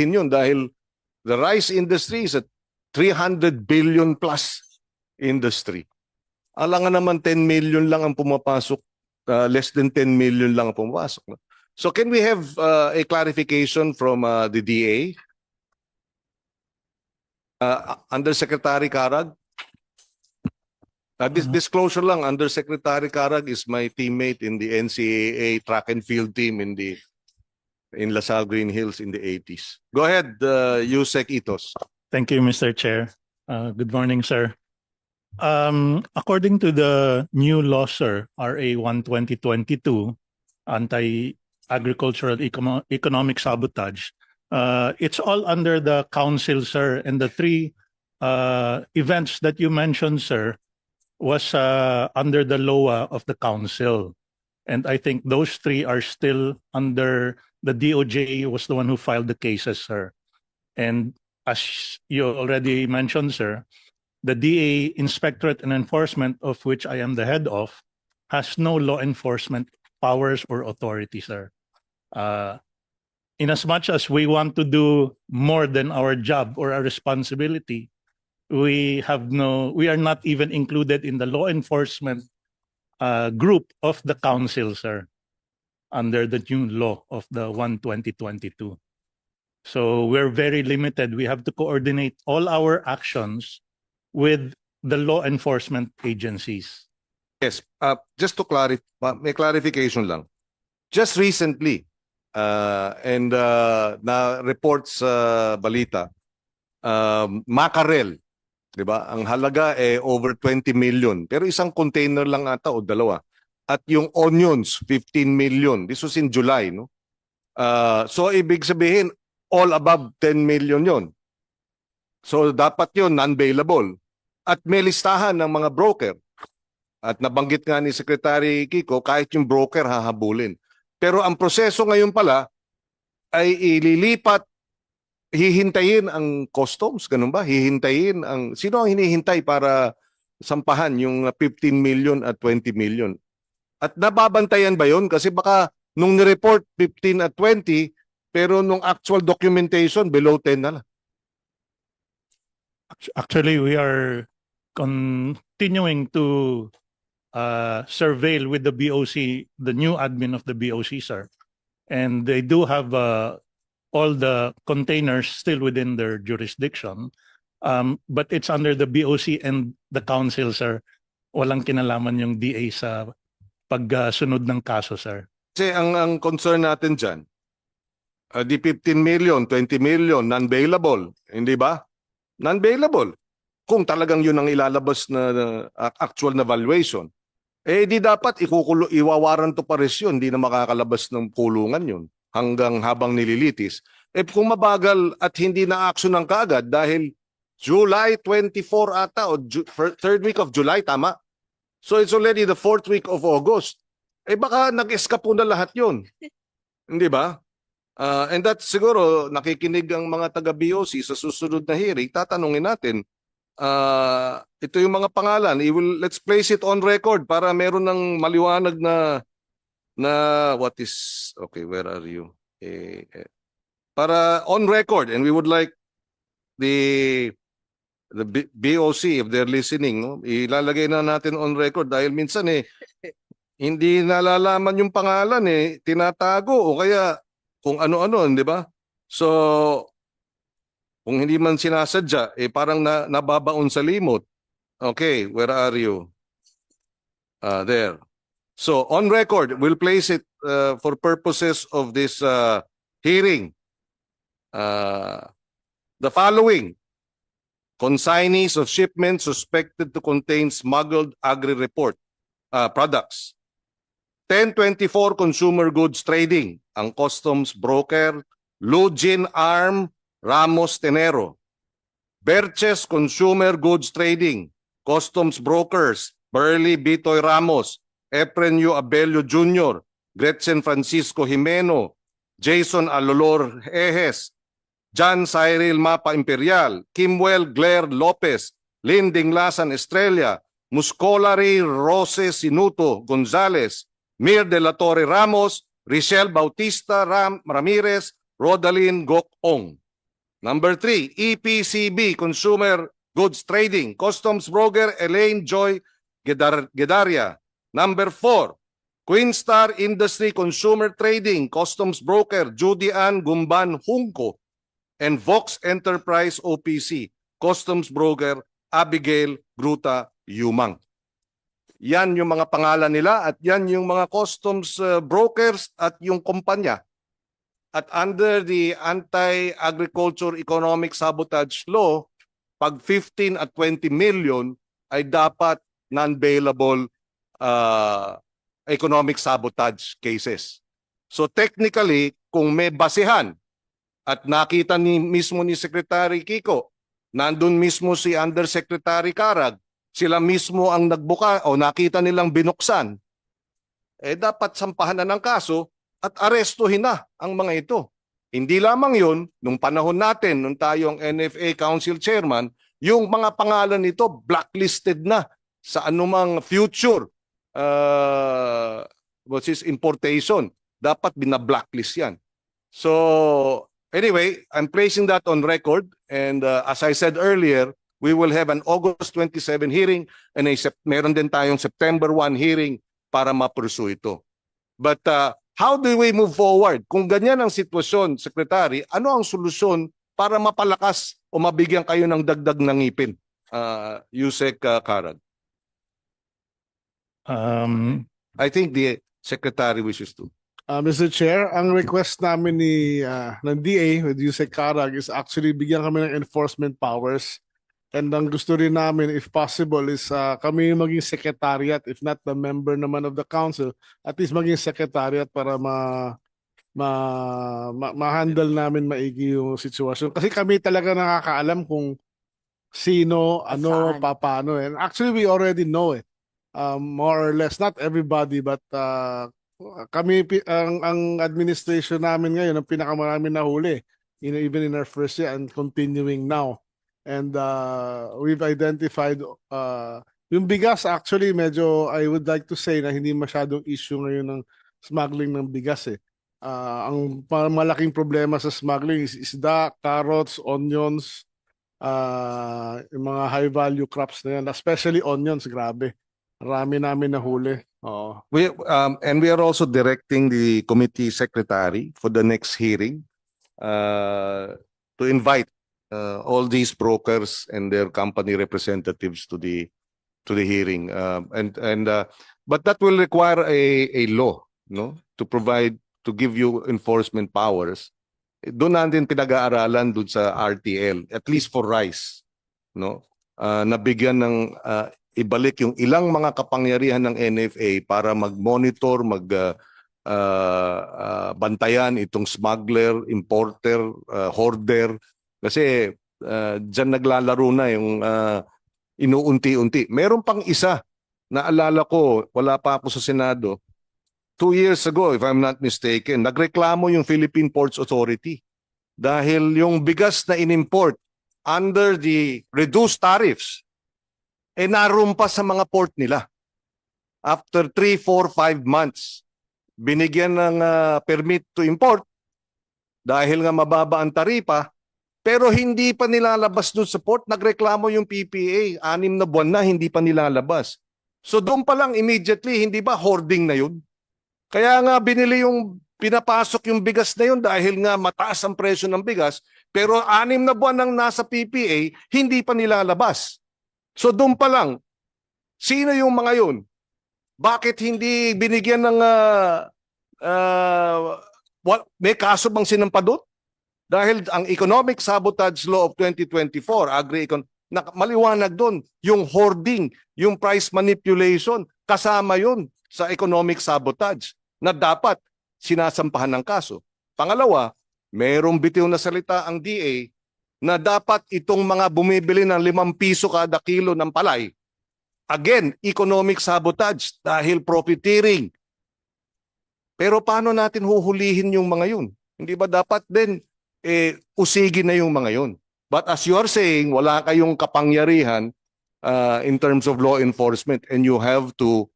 yun dahil the rice industry is a 300 billion plus industry. Alangan naman 10 million lang ang pumapasok, less than 10 million lang ang pumapasok. So can we have a clarification from the DA? Undersecretary Carag? Disclosure lang, Undersecretary Carag is my teammate in the NCAA track and field team in LaSalle Green Hills in the 80s. Go ahead, Yusek Itos. Thank you, Mr. Chair. Good morning, sir. According to the new law, sir, RA 12022, Anti-Agricultural Economic Sabotage, it's all under the council, sir, and the three events that you mentioned, sir, was under the LOA of the council. And I think those three are still under the DOJ was the one who filed the cases, sir. And as you already mentioned, sir, the DA Inspectorate and Enforcement, of which I am the head of, has no law enforcement powers or authority, sir. In as much as we want to do more than our job or our responsibility, we are not even included in the law enforcement group of the council, sir, under the new law of the 1/2022. So we're very limited. We have to coordinate all our actions with the law enforcement agencies. Yes, just to clarify, may clarification lang. Just recently, and na reports sa balita, mackerel, di ba? Ang halaga over 20 million. Pero isang container lang ata o dalawa. At yung onions, 15 million. This was in July, no? So ibig sabihin, all above 10 million yon. So dapat yon non-bailable. At may listahan ng mga broker. At nabanggit nga ni Secretary Kiko, kahit yung broker hahabulin. Pero ang proseso ngayon pala ay ililipat, hihintayin ang customs, ganun ba? Hihintayin ang, sino ang hinihintay para sampahan yung 15 million at 20 million? At nababantayan ba yun? Kasi baka nung nireport 15 at 20, pero nung actual documentation, below 10 na lang. Actually, we are continuing to surveil with the BOC, the new admin of the BOC, sir. And they do have all the containers still within their jurisdiction. But it's under the BOC and the council, sir. Walang kinalaman yung DA sa pagsunod ng kaso, sir. Kasi ang concern natin dyan, di 15 million, 20 million, non-bailable, hindi ba? Non-bailable. Kung talagang yun ang ilalabas na actual na valuation, di dapat iwawaran to pares yun, hindi na makakalabas ng kulungan yun hanggang habang nililitis. Kung mabagal at hindi na action ng kaagad dahil July 24 ata o third week of July, tama? So it's already the fourth week of August. Baka nag-eskapo na lahat yun. Hindi ba? And that siguro nakikinig ang mga taga-BOC sa susunod na hearing, tatanungin natin, ito yung mga pangalan. Let's place it on record para meron ng maliwanag na what is, okay, where are you? Para on record, and we would like the BOC, if they're listening, no? Ilalagay na natin on record dahil minsan hindi nalalaman yung pangalan tinatago o kaya kung ano-ano, di ba? So, kung hindi man sinasadya, parang nababaon sa limot. Okay, where are you? There. So, on record, we'll place it for purposes of this hearing. The following: consignees of shipments suspected to contain smuggled agri-report products. 1024 Consumer Goods Trading, ang customs broker, Lugin Arm Ramos Tenero. Berches Consumer Goods Trading, customs brokers, Burley Bitoy Ramos, Efrenio Abelio Jr., Gretchen Francisco Jimeno, Jason Alolor Ejes, John Cyril Mapa Imperial, Kimwell Blair Lopez, Linding Lasan Estrella, Muscolari Rose Sinuto Gonzales, Mir de la Torre Ramos, Richelle Bautista Ramirez, Rodalyn Gokong. Number 3, EPCB, Consumer Goods Trading, Customs Broker Elaine Joy Gedaria. Number 4, Queenstar Industry Consumer Trading, Customs Broker Judy Ann Gumban Hungko, and Vox Enterprise OPC, Customs Broker Abigail Gruta Yumang. Yan yung mga pangalan nila at yan yung mga customs brokers at yung kumpanya. At under the Anti-Agriculture Economic Sabotage Law, pag 15 at 20 million ay dapat non-bailable economic sabotage cases. So technically, kung may basehan at nakita mismo ni Secretary Kiko, nandun mismo si Undersecretary Carag, sila mismo ang nagbuka o nakita nilang binuksan, dapat sampahan na ng kaso at arestuhin na ang mga ito. Hindi lamang yun, nung panahon natin, nung tayo ang NFA Council Chairman, yung mga pangalan nito blacklisted na sa anumang future which is importation. Dapat bina-blacklist yan. So anyway, I'm placing that on record, and as I said earlier, we will have an August 27 hearing and meron din tayong September 1 hearing para ma-pursue ito. But how do we move forward? Kung ganyan ang sitwasyon, Secretary, ano ang solusyon para mapalakas o mabigyan kayo ng dagdag ng ngipin? Yusek Carag. I think the Secretary wishes to. Mr. Chair, ang request namin ng DA with Yusek Carag is actually bigyan kami ng enforcement powers. And ang gusto rin namin, if possible, is kami yung maging secretariat, if not the member naman of the council, at least maging secretariat para ma-handle namin maigi yung sitwasyon. Kasi kami talaga nakakaalam kung sino, ano, Saan? paano. And actually, we already know it. More or less, not everybody, but kami, ang administration namin ngayon, ang pinakamarami nahuli, even in our first year and continuing now. And we've identified yung bigas actually medyo I would like to say na hindi masyadong issue ngayon ng smuggling ng bigas eh. Ang malaking problema sa smuggling is isda, carrots, onions, yung mga high value crops na yan, especially onions, grabe. Marami namin nahuli. Oo. And we are also directing the committee secretary for the next hearing to invite all these brokers and their company representatives to the hearing, but that will require a law, no, to give you enforcement powers. Doon natin pinag-aaralan doon sa RTL, at least for rice, no, nabigyan ng ibalik yung ilang mga kapangyarihan ng NFA para mag-monitor, bantayan itong smuggler, importer, hoarder. Kasi dyan naglalaro na yung inuunti-unti. Meron pang isa, naalala ko, wala pa ako sa Senado, 2 years ago, if I'm not mistaken, nagreklamo yung Philippine Ports Authority dahil yung bigas na inimport under the reduced tariffs, narumpa sa mga port nila. After 3, 4, 5 months, binigyan ng permit to import dahil nga mababa ang taripa, pero hindi pa nilalabas doon sa port. Nagreklamo yung PPA, 6 na buwan na hindi pa nilalabas. So doon pa lang immediately, hindi ba hoarding na yun? Kaya nga pinapasok yung bigas na yun dahil nga mataas ang presyo ng bigas, pero 6 na buwan nang nasa PPA, hindi pa nilalabas. So doon pa lang, sino yung mga yun? Bakit hindi binigyan ng may kaso bang sinampa doon? Dahil ang Economic Sabotage Law of 2024, maliwanag doon, yung hoarding, yung price manipulation, kasama yun sa economic sabotage na dapat sinasampahan ng kaso. Pangalawa, mayroong bitiw na salita ang DA na dapat itong mga bumibili ng 5 piso kada kilo ng palay, again, economic sabotage dahil profiteering. Pero paano natin huhulihin yung mga yun? Hindi ba dapat din usigin na yung mga yun? But as you are saying, wala kayong kapangyarihan in terms of law enforcement, and you have to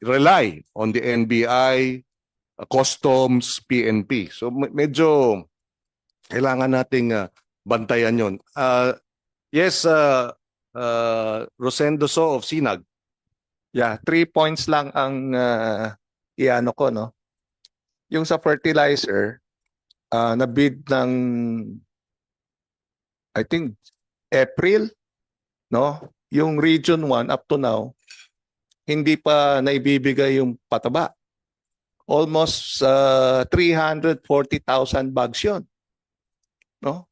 rely on the NBI, Customs, PNP. So medyo Kailangan nating bantayan yon. Yes, Rosendo So of Sinag. Yeah, 3 points lang ang iano ko, no? Yung sa fertilizer, na-bid ng, I think, April, no? Yung Region 1 up to now, hindi pa naibibigay yung pataba. Almost 340,000 bags yun. No?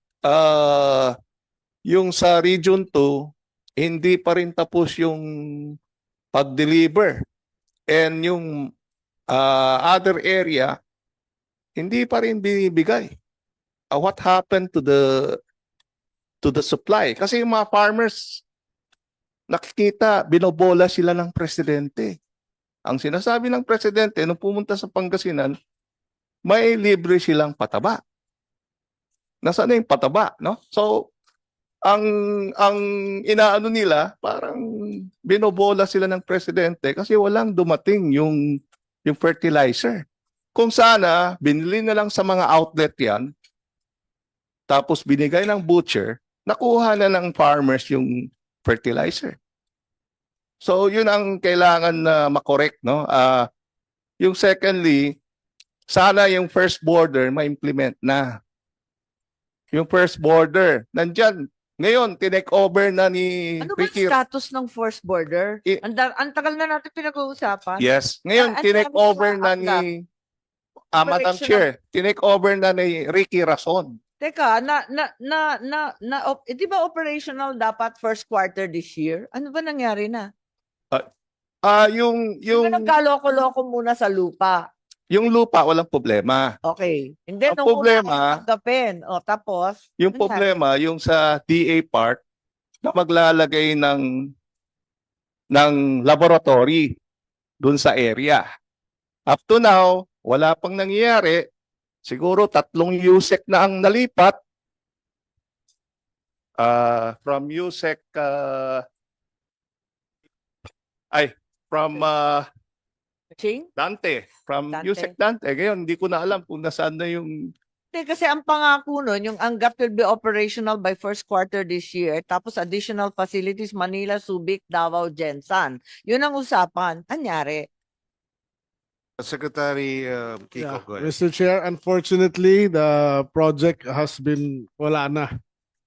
Yung sa Region 2, hindi pa rin tapos yung pag-deliver. And yung other area, hindi pa rin binibigay. What happened to the supply? Kasi yung mga farmers, nakikita, binobola sila ng presidente. Ang sinasabi ng presidente, nung pumunta sa Pangasinan, may libre silang pataba. Nasaan na yung pataba, no? So, ang inaano nila, parang binobola sila ng presidente kasi walang dumating yung fertilizer. Kung sana, binili na lang sa mga outlet yan, tapos binigay ng butcher, nakuha na ng farmers yung fertilizer. So, yun ang kailangan na makorek, no? Yung secondly, sana yung first border ma-implement na. Yung first border, nandyan. Ngayon, tinake over na ni Ano ba Ricky. ang status ng force border? I- Ang tagal na natin pinag-uusapan. Yes. Ngayon, Ano tinake ang over na hanggang? ni Madam Operational. Chair, tinake over na ni Ricky Rason. Teka, di ba operational dapat first quarter this year? Ano ba nangyari na? Yung Di ba nagkaloko-loko muna sa lupa? yung lupa walang problema. Okay. And then, Ang nung una problema- kayo tanggapin. O, tapos? Yung ano problema yung sa DA part na maglalagay ng laboratory dun sa area. Up to now, wala pang nangyayari. Siguro 3 USEC na ang nalipat. From USEC from Ching? Dante, from Dante. USEC Dante. Ngayon, hindi ko na alam kung nasaan na yung Hindi, kasi ang pangako nun, yung Angat will be operational by first quarter this year. Tapos additional facilities, Manila, Subic, Davao, Jensan. Yun ang usapan. Anyari? Secretary Kiko, Yeah. go ahead. Mr. Chair, unfortunately, the project has been wala na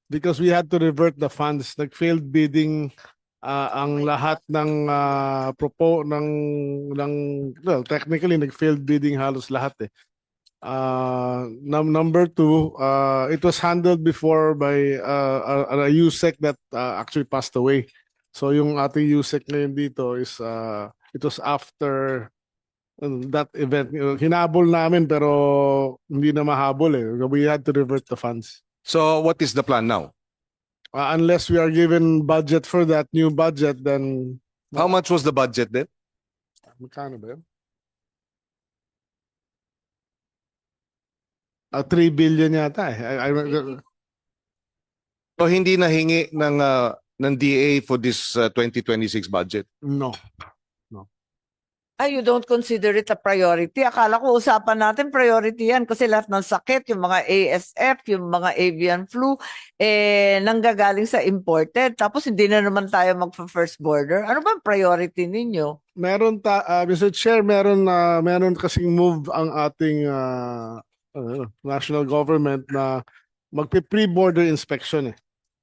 because we had to revert the funds. Nag-failed bidding ang lahat ng well, technically nag-failed bidding halos lahat eh. Number two, it was handled before by a USEC that actually passed away. So yung ating USEC ngayon dito is it was after that event. Hinabol namin pero hindi na mahabol eh. We had to revert the funds. So what is the plan now? Unless we are given budget for that new budget, then How much was the budget then? magkano ba yun? 3 billion yata eh. So hindi nahingi ng DA for this 2026 budget? No. Ay, you don't consider it a priority. Akala ko usapan natin priority yan kasi lahat ng sakit, yung mga ASF, yung mga avian flu, nanggagaling sa imported. Tapos hindi na naman tayo mag-first border. Ano ba ang priority ninyo? Meron Mr. Chair, meron kasing move ang ating national government na magpe-pre-border inspection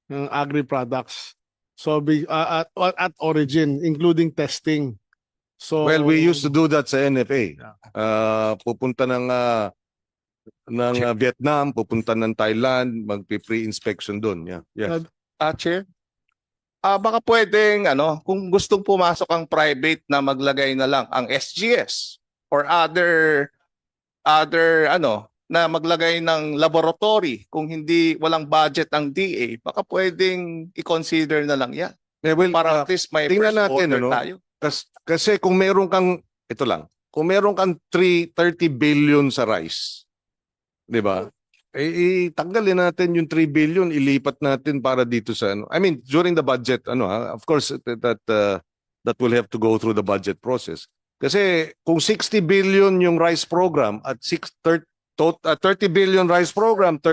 ng agri-products. So at origin, including testing. So Well, we used to do that sa NFA. Pupunta ng Vietnam, pupunta ng Thailand, magpi-pre-inspection doon. Yeah. Yes. Chair. Baka pwedeng kung gustong pumasok ang private na maglagay na lang ang SGS or other na maglagay ng laboratory kung walang budget ang DA, baka pwedeng i-consider na lang yan. Eh, well, Para at least may tingnan first natin, order tayo. Kasi kung meron kang, ito lang, kung meron kang 30 billion sa rice, di ba? Tanggalin natin yung 3 billion, ilipat natin para dito sa I mean, during the budget, of course, that will have to go through the budget process. Kasi kung 60 billion yung rice program at 30 billion rice program,